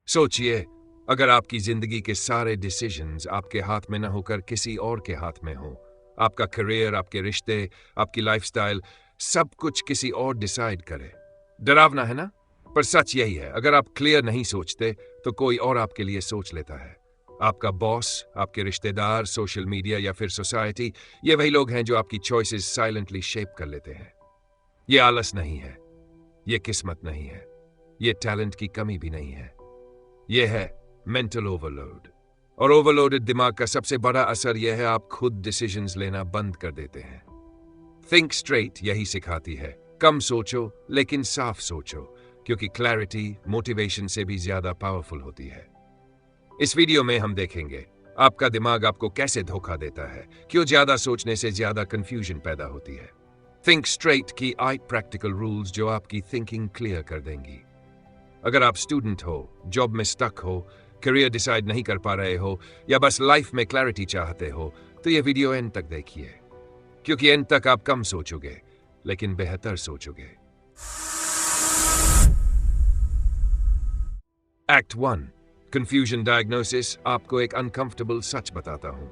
सोचिए, अगर आपकी जिंदगी के सारे डिसीजंस आपके हाथ में न होकर किसी और के हाथ में हो, आपका करियर, आपके रिश्ते, आपकी लाइफस्टाइल, सब कुछ किसी और डिसाइड करे। डरावना है ना? पर सच यही है, अगर आप क्लियर नहीं सोचते तो कोई और आपके लिए सोच लेता है। आपका बॉस, आपके रिश्तेदार, सोशल मीडिया या फिर सोसाइटी, ये वही लोग हैं जो आपकी चॉइसेस साइलेंटली शेप कर लेते हैं। ये आलस नहीं है, ये किस्मत नहीं है, ये टैलेंट की कमी भी नहीं है, ये है मेंटल ओवरलोड। और ओवरलोडेड दिमाग का सबसे बड़ा असर यह है, आप खुद डिसीजंस लेना बंद कर देते हैं। थिंक स्ट्रेट यही सिखाती है, कम सोचो लेकिन साफ सोचो, क्योंकि क्लैरिटी मोटिवेशन से भी ज्यादा पावरफुल होती है। इस वीडियो में हम देखेंगे आपका दिमाग आपको कैसे धोखा देता है, क्यों ज्यादा सोचने से ज्यादा कंफ्यूजन पैदा होती है। थिंक स्ट्रेट की 8 प्रैक्टिकल रूल्स जो आपकी थिंकिंग क्लियर कर देंगी। अगर आप स्टूडेंट हो, जॉब में स्टक हो, करियर डिसाइड नहीं कर पा रहे हो या बस लाइफ में क्लैरिटी चाहते हो, तो ये वीडियो एंड तक देखिए, क्योंकि एंड तक आप कम सोचोगे लेकिन बेहतर सोचोगे। Act 1, confusion diagnosis. आपको एक अनकंफर्टेबल सच बताता हूं।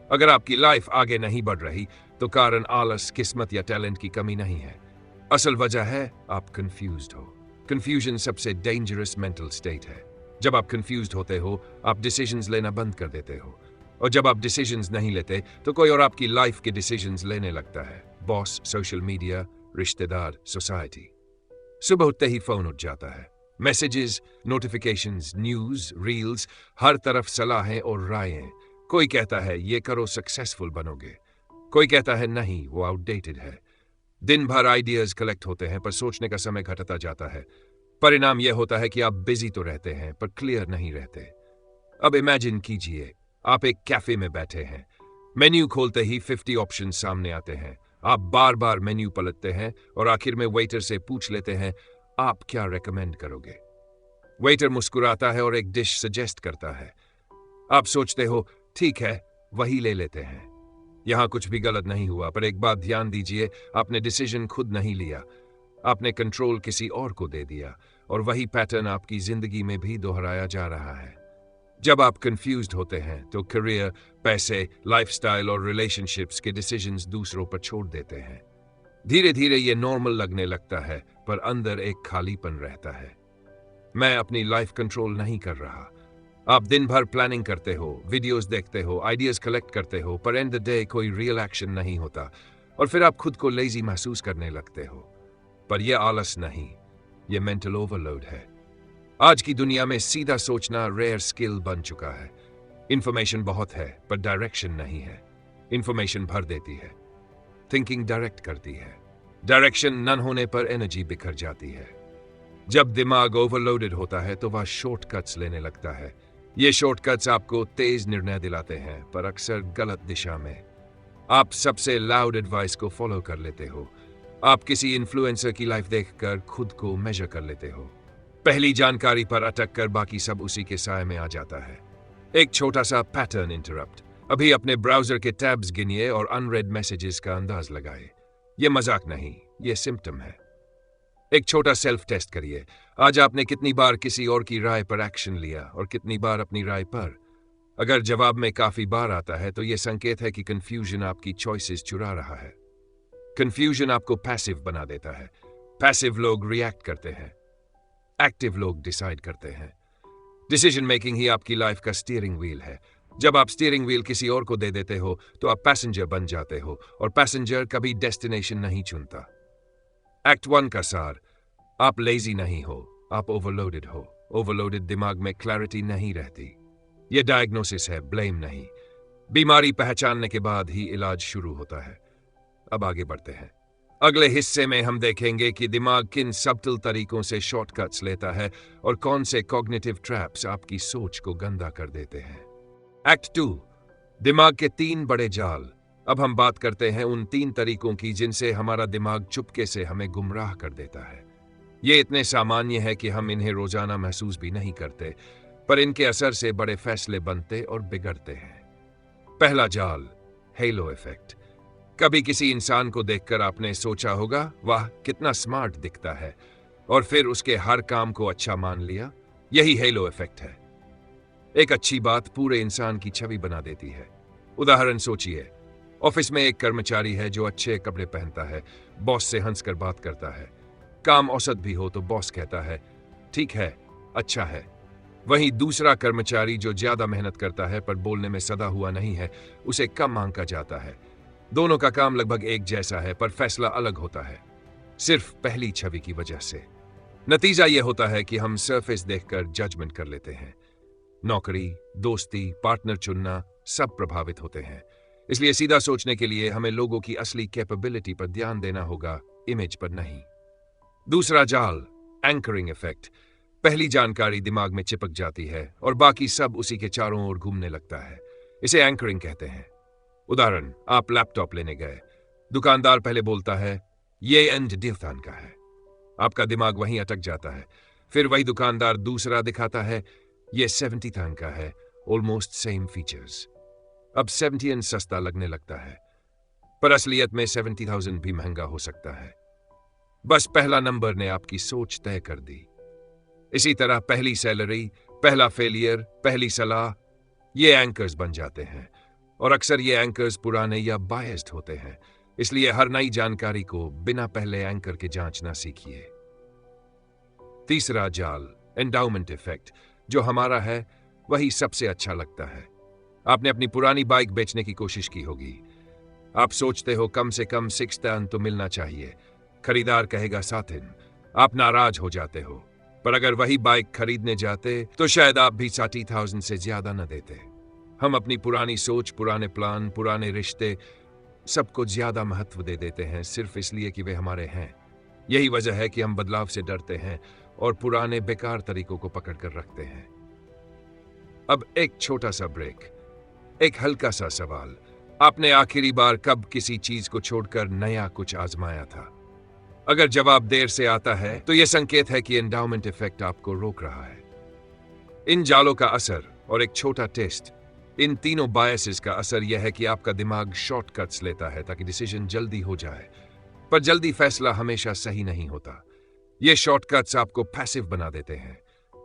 अगर आपकी लाइफ आगे नहीं बढ़ रही तो कारण आलस, किस्मत या टैलेंट की कमी नहीं है। असल वजह है आप कंफ्यूज्ड हो। कंफ्यूजन सबसे डेंजरस मेंटल स्टेट है। जब आप कंफ्यूज्ड होते हो, आप डिसीजंस लेना बंद कर देते हो, और जब आप डिसीजंस नहीं लेते तो कोई और आपकी लाइफ के डिसीजंस लेने लगता है। बॉस, सोशल मीडिया, रिश्तेदार, सोसाइटी। सुबह उठते ही फोन उठ जाता है, मैसेजेस, नोटिफिकेशंस, न्यूज, रील्स, हर तरफ सलाहें और रायें। कोई कहता है ये करो, सक्सेसफुल बनोगे। कोई कहता है नहीं, वो आउटडेटेड है। दिन भर आइडियाज कलेक्ट होते हैं पर सोचने का समय घटता जाता है। परिणाम यह होता है कि आप बिजी तो रहते हैं पर क्लियर नहीं रहते। अब इमेजिन कीजिए, आप एक कैफे में बैठे हैं। मेन्यू खोलते ही 50 ऑप्शन सामने आते हैं। आप बार बार मेन्यू पलटते हैं और आखिर में वेटर से पूछ लेते हैं, आप क्या रेकमेंड करोगे? वेटर मुस्कुराता है और एक डिश सजेस्ट करता है। आप सोचते हो, ठीक है, वही ले लेते हैं। यहां कुछ भी गलत नहीं हुआ, पर एक बात ध्यान दीजिए, आपने डिसीजन खुद नहीं लिया। आपने कंट्रोल किसी और को दे दिया, और वही पैटर्न आपकी जिंदगी में भी दोहराया जा रहा है। जब आप कंफ्यूज्ड होते हैं तो करियर, पैसे, लाइफस्टाइल और रिलेशनशिप्स के डिसीजंस दूसरों पर छोड़ देते हैं। धीरे धीरे ये नॉर्मल लगने लगता है, पर अंदर एक खालीपन रहता है। मैं अपनी लाइफ कंट्रोल नहीं कर रहा। आप दिन भर प्लानिंग करते हो, वीडियोस देखते हो, आइडियाज कलेक्ट करते हो, पर एंड द डे कोई रियल एक्शन नहीं होता, और फिर आप खुद को लेजी महसूस करने लगते हो। पर यह आलस नहीं, यह मेंटल ओवरलोड है। आज की दुनिया में सीधा सोचना रेयर स्किल बन चुका है। इंफॉर्मेशन बहुत है पर डायरेक्शन नहीं है। इंफॉर्मेशन भर देती है, थिंकिंग डायरेक्ट करती है। डायरेक्शन नन होने पर एनर्जी बिखर जाती है। जब दिमाग ओवरलोडेड होता है तो वह शॉर्टकट्स लेने लगता है। ये शॉर्टकट्स आपको तेज निर्णय दिलाते हैं, पर अक्सर गलत दिशा में। आप सबसे लाउड एडवाइस को फॉलो कर लेते हो। आप किसी इन्फ्लुएंसर की लाइफ देखकर खुद को मेजर कर लेते हो। पहली जानकारी पर अटक कर बाकी सब उसी के साए में आ जाता है। एक छोटा सा पैटर्न इंटरप्ट। अभी अपने ब्राउजर के टैब्स गिनिए और अनरेड मैसेजेस का अंदाज लगाए। ये मजाक नहीं, ये सिम्टम है। एक छोटा सेल्फ टेस्ट करिए। आज आपने कितनी बार किसी और की राय पर एक्शन लिया और कितनी बार अपनी राय पर? अगर जवाब में काफी बार आता है तो यह संकेत है कि कंफ्यूजन आपकी चॉइसेस चुरा रहा है। कंफ्यूजन आपको पैसिव बना देता है। पैसिव लोग रिएक्ट करते हैं, एक्टिव लोग डिसाइड करते हैं। डिसीजन मेकिंग ही आपकी लाइफ का स्टीयरिंग व्हील है। जब आप स्टीयरिंग व्हील किसी और को दे देते हो तो आप पैसेंजर बन जाते हो, और पैसेंजर कभी डेस्टिनेशन नहीं चुनता। एक्ट 1 का सार, आप लेजी नहीं हो, आप ओवरलोडेड हो। ओवरलोडेड दिमाग में क्लैरिटी नहीं रहती। यह डायग्नोसिस है, ब्लेम नहीं। बीमारी पहचानने के बाद ही इलाज शुरू होता है। अब आगे बढ़ते हैं। अगले हिस्से में हम देखेंगे कि दिमाग किन सब्टल तरीकों से शॉर्टकट्स लेता है और कौन से कॉग्निटिव ट्रैप्स आपकी सोच को गंदा कर देते हैं। एक्ट 2, दिमाग के 3 बड़े जाल। अब हम बात करते हैं उन 3 तरीकों की जिनसे हमारा दिमाग चुपके से हमें गुमराह कर देता है। ये इतने सामान्य है कि हम इन्हें रोजाना महसूस भी नहीं करते, पर इनके असर से बड़े फैसले बनते और बिगड़ते हैं। पहला जाल, हेलो इफेक्ट। कभी किसी इंसान को देखकर आपने सोचा होगा, वाह कितना स्मार्ट दिखता है, और फिर उसके हर काम को अच्छा मान लिया। यही हेलो इफेक्ट है। एक अच्छी बात पूरे इंसान की छवि बना देती है। उदाहरण सोचिए, ऑफिस में एक कर्मचारी है जो अच्छे कपड़े पहनता है, बॉस से हंसकर बात करता है, काम औसत भी हो तो बॉस कहता है ठीक है, अच्छा है। वहीं दूसरा कर्मचारी जो ज्यादा मेहनत करता है पर बोलने में सदा हुआ नहीं है, उसे कम आंका जाता है। दोनों का काम लगभग एक जैसा है पर फैसला अलग होता है, सिर्फ पहली छवि की वजह से। नतीजा यह होता है कि हम सरफेस देखकर जजमेंट कर लेते हैं। नौकरी, दोस्ती, पार्टनर चुनना सब प्रभावित होते हैं। इसलिए सीधा सोचने के लिए हमें लोगों की असली कैपेबिलिटी पर ध्यान देना होगा, इमेज पर नहीं। दूसरा जाल, एंकरिंग इफेक्ट। पहली जानकारी दिमाग में चिपक जाती है और बाकी सब उसी के चारों ओर घूमने लगता है। इसे एंकरिंग कहते हैं। उदाहरण, आप लैपटॉप लेने गए, दुकानदार पहले बोलता है ये एंड दिवतान का है। आपका दिमाग वहीं अटक जाता है। फिर वही दुकानदार दूसरा दिखाता है ये 70 थान का है, ऑलमोस्ट सेम फीचर्स। अब 70 सस्ता लगने लगता है, पर असलियत में 70,000 भी महंगा हो सकता है। बस पहला नंबर ने आपकी सोच तय कर दी। इसी तरह पहली सैलरी, पहला फेलियर, पहली सलाह, ये एंकर्स बन जाते हैं। और अक्सर ये एंकर्स पुराने या बायस्ड होते हैं। इसलिए हर नई जानकारी को बिना पहले एंकर के जांचना सीखिए। तीसरा जाल, एंडाउमेंट इफेक्ट। जो हमारा है वही सबसे अच्छा लगता है। आपने अपनी पुरानी बाइक बेचने की कोशिश की होगी। आप सोचते हो कम से कम 6 टन तो मिलना चाहिए। खरीदार कहेगा 7 टन। आप नाराज हो जाते हो, पर अगर वही बाइक खरीदने जाते तो शायद आप भी 60,000 से ज्यादा न देते। हम अपनी पुरानी सोच, पुराने प्लान, पुराने रिश्ते सबको ज्यादा महत्व दे देते हैं, सिर्फ इसलिए कि वे हमारे हैं। यही वजह है कि हम बदलाव से डरते हैं और पुराने बेकार तरीकों को पकड़ कर रखते हैं। अब एक छोटा सा ब्रेक, एक हल्का सा सवाल। आपने आखिरी बार कब किसी चीज को छोड़कर नया कुछ आजमाया था? अगर जवाब देर से आता है तो यह संकेत है कि एंडाउमेंट इफेक्ट आपको रोक रहा है। इन जालों का असर और एक छोटा टेस्ट, इन तीनों बायसेस का असर यह है कि आपका दिमाग शॉर्टकट्स लेता है ताकि डिसीजन जल्दी हो जाए। पर जल्दी फैसला हमेशा सही नहीं होता। ये शॉर्टकट्स आपको पैसिव बना देते हैं।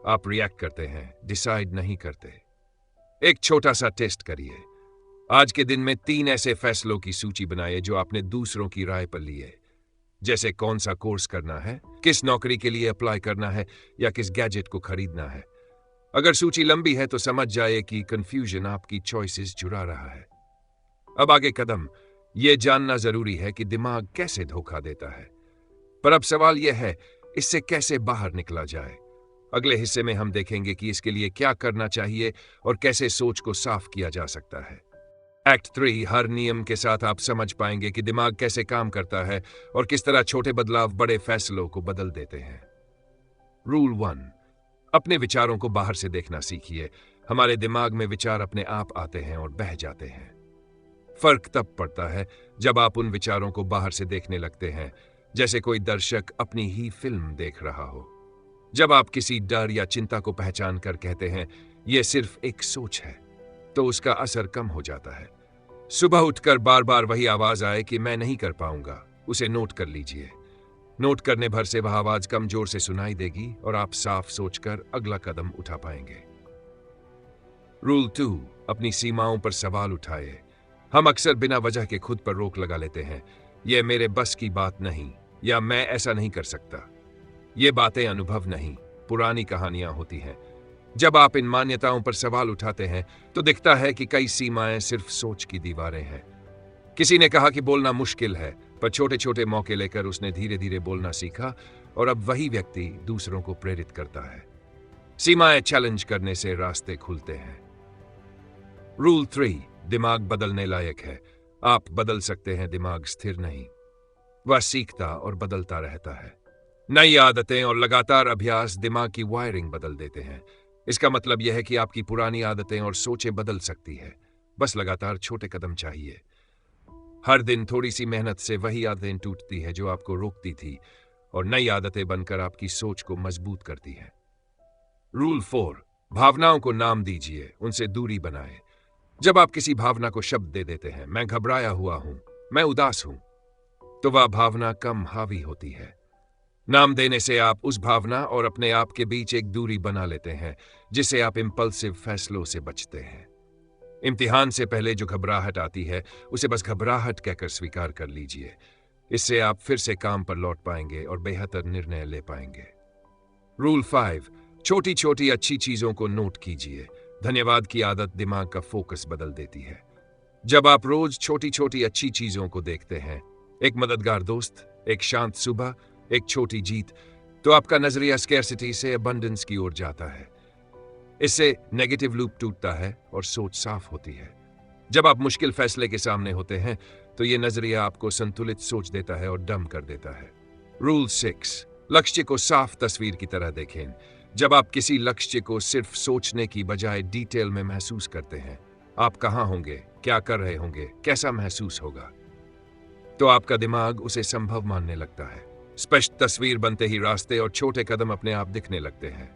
आप रिएक्ट करते हैं, डिसाइड नहीं करते। एक छोटा सा टेस्ट करिए। आज के दिन में 3 ऐसे फैसलों की सूची बनाइए जो आपने दूसरों की राय पर लिए, जैसे कौन सा कोर्स करना है, किस नौकरी के लिए अप्लाई करना है या किस गैजेट को खरीदना है। अगर सूची लंबी है तो समझ जाए कि कंफ्यूजन आपकी चॉइसेस चुरा रहा है। अब आगे कदम, यह जानना जरूरी है कि दिमाग कैसे धोखा देता है। पर अब सवाल यह है, इससे कैसे बाहर निकला जाए। अगले हिस्से में हम देखेंगे कि इसके लिए क्या करना चाहिए और कैसे सोच को साफ किया जा सकता है। एक्ट 3, हर नियम के साथ आप समझ पाएंगे कि दिमाग कैसे काम करता है और किस तरह छोटे बदलाव बड़े फैसलों को बदल देते हैं। रूल 1, अपने विचारों को बाहर से देखना सीखिए। हमारे दिमाग में विचार अपने आप आते हैं और बह जाते हैं। फर्क तब पड़ता है जब आप उन विचारों को बाहर से देखने लगते हैं, जैसे कोई दर्शक अपनी ही फिल्म देख रहा हो। जब आप किसी डर या चिंता को पहचान कर कहते हैं यह सिर्फ एक सोच है, तो उसका असर कम हो जाता है। सुबह उठकर बार बार वही आवाज आए कि मैं नहीं कर पाऊंगा, उसे नोट कर लीजिए। नोट करने भर से वह आवाज कम जोर से सुनाई देगी और आप साफ सोचकर अगला कदम उठा पाएंगे। रूल 2, अपनी सीमाओं पर सवाल उठाए। हम अक्सर बिना वजह के खुद पर रोक लगा लेते हैं। यह मेरे बस की बात नहीं, या मैं ऐसा नहीं कर सकता। ये बातें अनुभव नहीं, पुरानी कहानियां होती हैं। जब आप इन मान्यताओं पर सवाल उठाते हैं तो दिखता है कि कई सीमाएं सिर्फ सोच की दीवारें हैं। किसी ने कहा कि बोलना मुश्किल है, पर छोटे छोटे मौके लेकर उसने धीरे धीरे बोलना सीखा और अब वही व्यक्ति दूसरों को प्रेरित करता है। सीमाएं चैलेंज करने से रास्ते खुलते हैं। रूल 3, दिमाग बदलने लायक है। आप बदल सकते हैं, दिमाग स्थिर नहीं। वह सीखता और बदलता रहता है। नई आदतें और लगातार अभ्यास दिमाग की वायरिंग बदल देते हैं। इसका मतलब यह है कि आपकी पुरानी आदतें और सोचें बदल सकती है, बस लगातार छोटे कदम चाहिए। हर दिन थोड़ी सी मेहनत से वही आदतें टूटती है जो आपको रोकती थी, और नई आदतें बनकर आपकी सोच को मजबूत करती है। रूल 4, भावनाओं को नाम दीजिए, उनसे दूरी बनाएं। जब आप किसी भावना को शब्द दे देते हैं, मैं घबराया हुआ हूं, मैं उदास हूं, तो वह भावना कम हावी होती है। नाम देने से आप उस भावना और अपने आप के बीच एक दूरी बना लेते हैं जिससे आप इम्पल्सिव फैसलों से बचते हैं। इम्तिहान से पहले जो घबराहट आती है उसे बस घबराहट कहकर स्वीकार कर लीजिए। इससे आप फिर से काम पर लौट पाएंगे और बेहतर निर्णय ले पाएंगे। रूल 5, छोटी छोटी अच्छी चीजों को नोट कीजिए। धन्यवाद की आदत दिमाग का फोकस बदल देती है। जब आप रोज छोटी छोटी अच्छी चीजों को देखते हैं, एक मददगार दोस्त, एक शांत सुबह, एक छोटी जीत, तो आपका नजरिया स्कैर्सिटी से अबंडेंस की ओर जाता है। इससे नेगेटिव लूप टूटता है और सोच साफ होती है। जब आप मुश्किल फैसले के सामने होते हैं तो यह नजरिया आपको संतुलित सोच देता है और डम कर देता है। रूल 6, लक्ष्य को साफ तस्वीर की तरह देखें। जब आप किसी लक्ष्य को सिर्फ सोचने की बजाय डिटेल में महसूस करते हैं, आप कहां होंगे, क्या कर रहे होंगे, कैसा महसूस होगा, तो आपका दिमाग उसे संभव मानने लगता है। स्पष्ट तस्वीर बनते ही रास्ते और छोटे कदम अपने आप दिखने लगते हैं।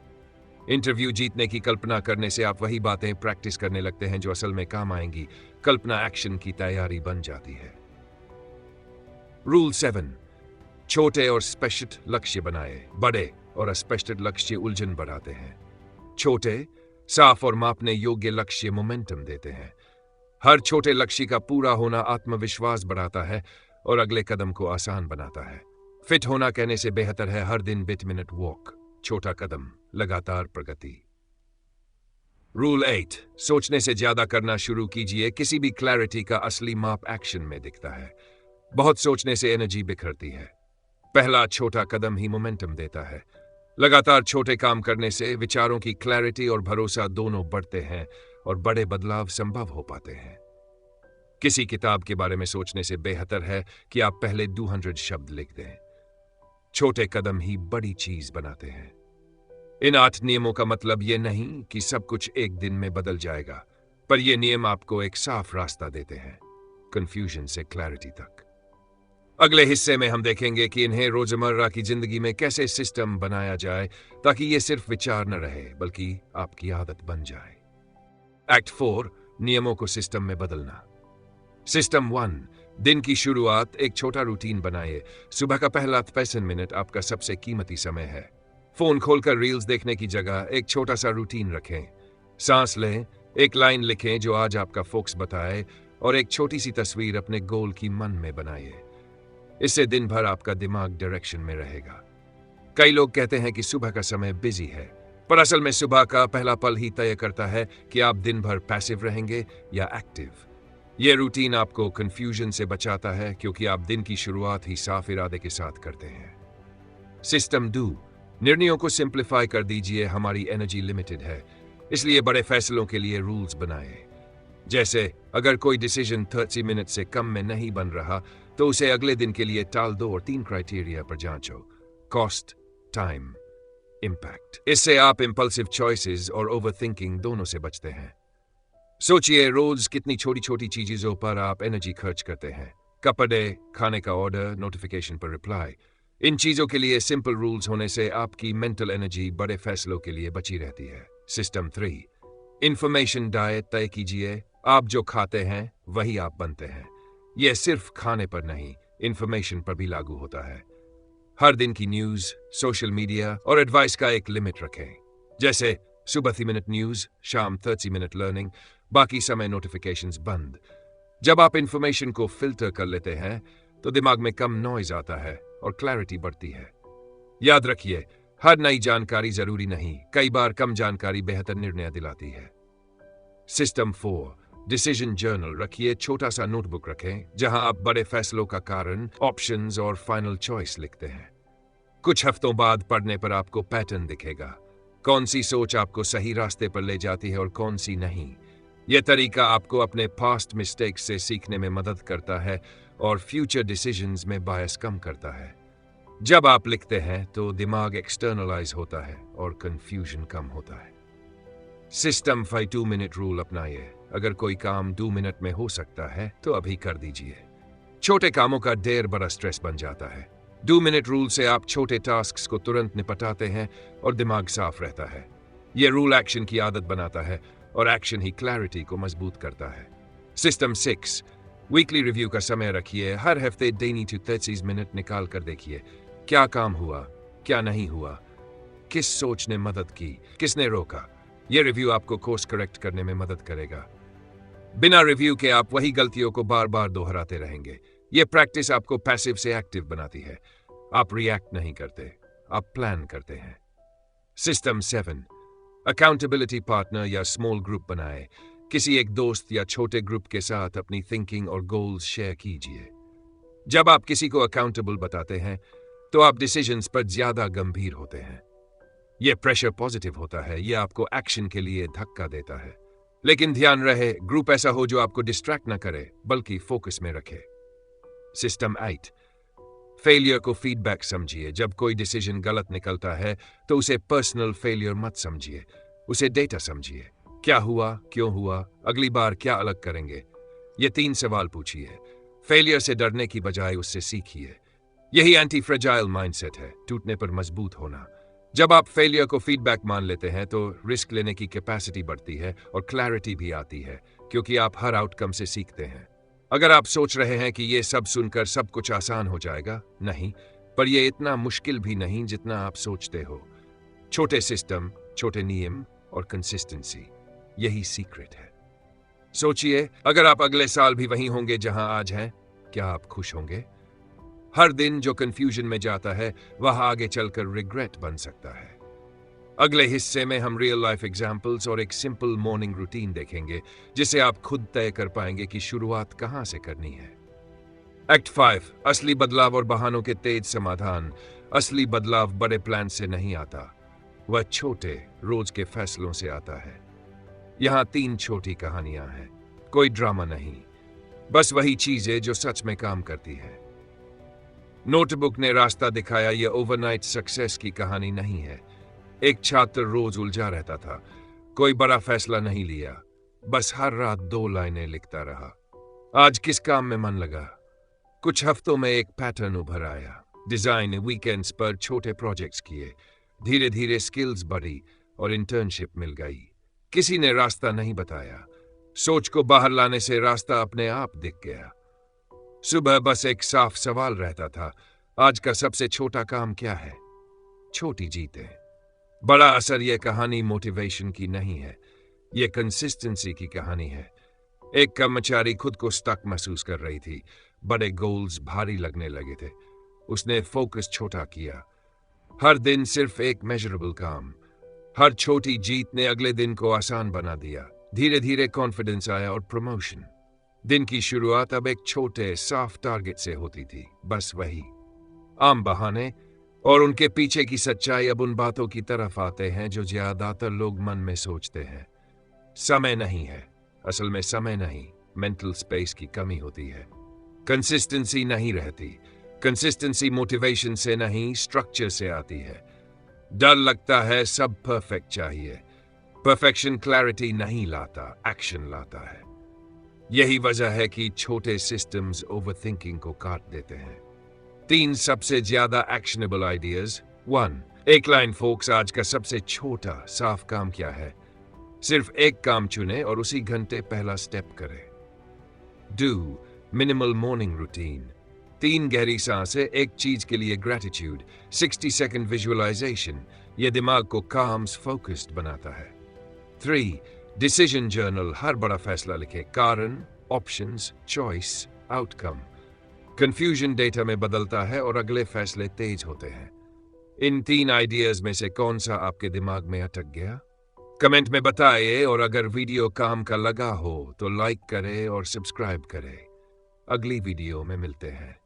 इंटरव्यू जीतने की कल्पना करने से आप वही बातें प्रैक्टिस करने लगते हैं जो असल में काम आएंगी। कल्पना एक्शन की तैयारी बन जाती है। रूल 7, छोटे और स्पष्ट लक्ष्य बनाए। बड़े और अस्पष्ट लक्ष्य उलझन बढ़ाते हैं। छोटे, साफ और मापने योग्य लक्ष्य मोमेंटम देते हैं। हर छोटे लक्ष्य का पूरा होना आत्मविश्वास बढ़ाता है और अगले कदम को आसान बनाता है। फिट होना कहने से बेहतर है हर दिन 20 मिनट वॉक। छोटा कदम, लगातार प्रगति। रूल 8, सोचने से ज्यादा करना शुरू कीजिए। किसी भी क्लैरिटी का असली माप एक्शन में दिखता है। बहुत सोचने से एनर्जी बिखरती है। पहला छोटा कदम ही मोमेंटम देता है। लगातार छोटे काम करने से विचारों की क्लैरिटी और भरोसा दोनों बढ़ते हैं और बड़े बदलाव संभव हो पाते हैं। किसी किताब के बारे में सोचने से बेहतर है कि आप पहले 200 शब्द लिख दें। छोटे कदम ही बड़ी चीज बनाते हैं। इन 8 नियमों का मतलब यह नहीं कि सब कुछ एक दिन में बदल जाएगा, पर यह नियम आपको एक साफ रास्ता देते हैं, कंफ्यूजन से क्लैरिटी तक। अगले हिस्से में हम देखेंगे कि इन्हें रोजमर्रा की जिंदगी में कैसे सिस्टम बनाया जाए ताकि ये सिर्फ विचार न रहे बल्कि आपकी आदत बन जाए। एक्ट 4, नियमों को सिस्टम में बदलना। सिस्टम 1, दिन की शुरुआत। एक छोटा रूटीन बनाइए। सुबह का पहला 65 मिनट आपका सबसे कीमती समय है। फोन खोलकर रील्स देखने की जगह एक छोटा सा रूटीन रखें। सांस लें, एक लाइन लिखें जो आज आपका फोकस बताए और एक छोटी सी तस्वीर अपने गोल की मन में बनाइए। इससे दिन भर आपका दिमाग डायरेक्शन में रहेगा। कई लोग कहते हैं कि सुबह का समय बिजी है, पर असल में सुबह का पहला पल ही तय करता है कि आप दिन भर पैसिव रहेंगे या एक्टिव। यह रूटीन आपको कंफ्यूजन से बचाता है क्योंकि आप दिन की शुरुआत ही साफ इरादे के साथ करते हैं। सिस्टम 2, निर्णयों को सिंप्लीफाई कर दीजिए। हमारी एनर्जी लिमिटेड है, इसलिए बड़े फैसलों के लिए रूल्स बनाएं। जैसे अगर कोई डिसीजन 30 मिनट से कम में नहीं बन रहा तो उसे अगले दिन के लिए टाल दो और 3 क्राइटेरिया पर जांचो: कॉस्ट, टाइम, इम्पैक्ट। इससे आप इंपल्सिव चॉइसेस और ओवरथिंकिंग दोनों से बचते हैं। सोचिए रोज कितनी छोटी छोटी चीजों पर आप एनर्जी खर्च करते हैं। कपड़े, खाने का ऑर्डर, नोटिफिकेशन पर रिप्लाई। इन चीजों के लिए सिंपल रूल्स होने से आपकी मेंटल एनर्जी बड़े फैसलों के लिए बची रहती है। सिस्टम 3, इंफॉर्मेशन डाइट तय कीजिए। आप जो खाते हैं वही आप बनते हैं। यह सिर्फ खाने पर नहीं, इंफॉर्मेशन पर भी लागू होता है। हर दिन की न्यूज, सोशल मीडिया और एडवाइस का एक लिमिट रखें। जैसे सुबह 30 मिनट न्यूज, शाम 30 मिनट लर्निंग, बाकी समय नोटिफिकेशंस बंद। जब आप इंफॉर्मेशन को फिल्टर कर लेते हैं तो दिमाग में कम नॉइज आता है और क्लैरिटी बढ़ती है। याद रखिए, हर नई जानकारी जरूरी नहीं, कई बार कम जानकारी बेहतर निर्णय दिलाती है। सिस्टम 4, डिसीजन जर्नल रखिए। छोटा सा नोटबुक रखें जहां आप बड़े फैसलों का कारण, ऑप्शंस और फाइनल चॉइस लिखते हैं। कुछ हफ्तों बाद पढ़ने पर आपको पैटर्न दिखेगा, कौन सी सोच आपको सही रास्ते पर ले जाती है और कौन सी नहीं। यह तरीका आपको अपने पास्ट मिस्टेक्स से सीखने में मदद करता है और फ्यूचर डिसीजंस में बायस कम करता है। जब आप लिखते हैं तो दिमाग एक्सटर्नलाइज होता है और कंफ्यूजन कम होता है। सिस्टम 5, 2 मिनट रूल अपनाइए। अगर कोई काम 2 मिनट में हो सकता है तो अभी कर दीजिए। छोटे कामों का ढेर बड़ा स्ट्रेस बन जाता है। 2 मिनट रूल से आप छोटे टास्क्स को तुरंत निपटाते हैं और दिमाग साफ रहता है। यह रूल एक्शन की आदत बनाता है और एक्शन ही क्लैरिटी को मजबूत करता है। सिस्टम 6, वीकली रिव्यू का समय रखिए। हर हफ्ते 20 to 30 मिनट निकाल कर देखिए क्या काम हुआ, क्या नहीं हुआ, किस सोच ने मदद की, किसने रोका। यह रिव्यू आपको कोर्स करेक्ट करने में मदद करेगा। बिना रिव्यू के आप वही गलतियों को बार बार दोहराते रहेंगे। यह प्रैक्टिस आपको पैसिव से एक्टिव बनाती है। आप रिएक्ट नहीं करते, आप प्लान करते हैं। सिस्टम 7, अकाउंटेबिलिटी पार्टनर या स्मॉल ग्रुप बनाए। किसी एक दोस्त या छोटे ग्रुप के साथ अपनी थिंकिंग और गोल्स शेयर कीजिए। जब आप किसी को अकाउंटेबल बताते हैं तो आप डिसीजंस पर ज्यादा गंभीर होते हैं। यह प्रेशर पॉजिटिव होता है, यह आपको एक्शन के लिए धक्का देता है। लेकिन ध्यान रहे, ग्रुप ऐसा हो जो आपको डिस्ट्रैक्ट न करे बल्कि फोकस में रखे। सिस्टम 8, फेलियर को फीडबैक समझिए। जब कोई डिसीजन गलत निकलता है तो उसे पर्सनल फेलियर मत समझिए, उसे डेटा समझिए। क्या हुआ, क्यों हुआ, अगली बार क्या अलग करेंगे। ये 3 सवाल पूछिए। फेलियर से डरने की बजाय उससे सीखिए। यही एंटी फ्रेजाइल माइंडसेट है, टूटने पर मजबूत होना। जब आप फेलियर को फीडबैक मान लेते हैं तो रिस्क लेने की कैपेसिटी बढ़ती है और क्लैरिटी भी आती है, क्योंकि आप हर आउटकम से सीखते हैं। अगर आप सोच रहे हैं कि ये सब सुनकर सब कुछ आसान हो जाएगा, नहीं, पर यह इतना मुश्किल भी नहीं जितना आप सोचते हो। छोटे सिस्टम, छोटे नियम और कंसिस्टेंसी, यही सीक्रेट है। सोचिए, अगर आप अगले साल भी वहीं होंगे जहां आज हैं, क्या आप खुश होंगे? हर दिन जो कंफ्यूजन में जाता है वह आगे चलकर रिग्रेट बन सकता है। अगले हिस्से में हम रियल लाइफ एग्जाम्पल्स और एक सिंपल मॉर्निंग रूटीन देखेंगे जिसे आप खुद तय कर पाएंगे कि शुरुआत कहां से करनी है। एक्ट 5, असली बदलाव और बहानों के तेज समाधान। असली बदलाव बड़े प्लान से नहीं आता, वह छोटे रोज के फैसलों से आता है। यहां 3 छोटी कहानियां हैं, कोई ड्रामा नहीं, बस वही चीजें जो सच में काम करती है। नोटबुक ने रास्ता दिखाया, यह ओवरनाइट सक्सेस की कहानी नहीं है। एक छात्र रोज उलझा रहता था, कोई बड़ा फैसला नहीं लिया, बस हर रात 2 लाइनें लिखता रहा। आज किस काम में मन लगा? कुछ हफ्तों में एक पैटर्न उभर आया। डिजाइन, वीकेंड्स पर छोटे प्रोजेक्ट्स किए, धीरे धीरे स्किल्स बढ़ी और इंटर्नशिप मिल गई। किसी ने रास्ता नहीं बताया, सोच को बाहर लाने से रास्ता अपने आप दिख गया। सुबह बस एक साफ सवाल रहता था, आज का सबसे छोटा काम क्या है? छोटी जीतें। बड़ा असर यह कहानी मोटिवेशन की नहीं है, यह कंसिस्टेंसी की कहानी है। एक कर्मचारी खुद को स्टक महसूस कर रही थी, बड़े गोल्स भारी लगने लगे थे। उसने फोकस छोटा किया, हर दिन सिर्फ एक मेजरेबल काम। हर छोटी जीत ने अगले दिन को आसान बना दिया। धीरे धीरे कॉन्फिडेंस आया और प्रमोशन। दिन की शुरुआत अब एक छोटे साफ टारगेट से होती थी, बस वही। आम बहाने और उनके पीछे की सच्चाई अब उन बातों की तरफ आते हैं जो ज्यादातर लोग मन में सोचते हैं। समय नहीं है, असल में समय नहीं, मेंटल स्पेस की कमी होती है। कंसिस्टेंसी नहीं रहती, कंसिस्टेंसी मोटिवेशन से नहीं, स्ट्रक्चर से आती है। डर लगता है सब परफेक्ट चाहिए, परफेक्शन क्लैरिटी नहीं लाता, एक्शन लाता है। यही वजह है कि छोटे सिस्टम्स ओवरथिंकिंग को काट देते हैं। 3 सबसे ज्यादा एक्शनेबल आइडियाज। 1, एक लाइन फोक्स। आज का सबसे छोटा साफ काम क्या है? सिर्फ एक काम चुने और उसी घंटे पहला स्टेप करें। 2, मिनिमल मॉर्निंग रूटीन। 3 गहरी सांसें, एक चीज के लिए ग्रेटिट्यूड, 60 सेकंड विजुअलाइजेशन। यह दिमाग को काम्स फोकस्ड बनाता है। 3, डिसीजन जर्नल। हर बड़ा फैसला लिखे, कारण, options, choice, outcome. Confusion data में बदलता है और अगले फैसले तेज होते हैं। इन 3 आइडियाज में से कौन सा आपके दिमाग में अटक गया? कमेंट में बताइए, और अगर वीडियो काम का लगा हो तो लाइक करें और सब्सक्राइब करें। अगली वीडियो में मिलते हैं।